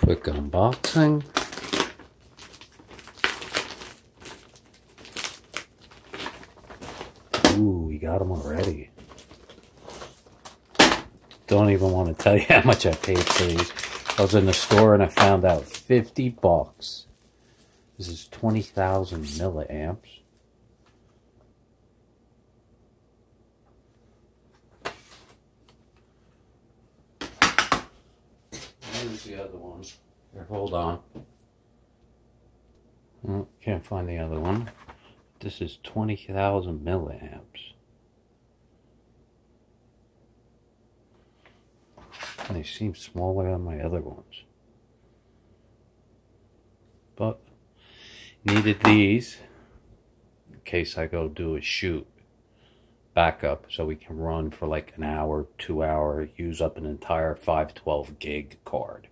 Quick unboxing. Ooh, we got them already. Don't even want to tell you how much I paid for these. I was in the store and I found out 50 bucks. This is 20,000 milliamps. Where's the other one? Here, hold on. Oh, can't find the other one. This is 20,000 milliamps. And they seem smaller than my other ones. But needed these in case I go do a shoot. Backup so we can run for like an hour, 2 hour, use up an entire 512 gig card.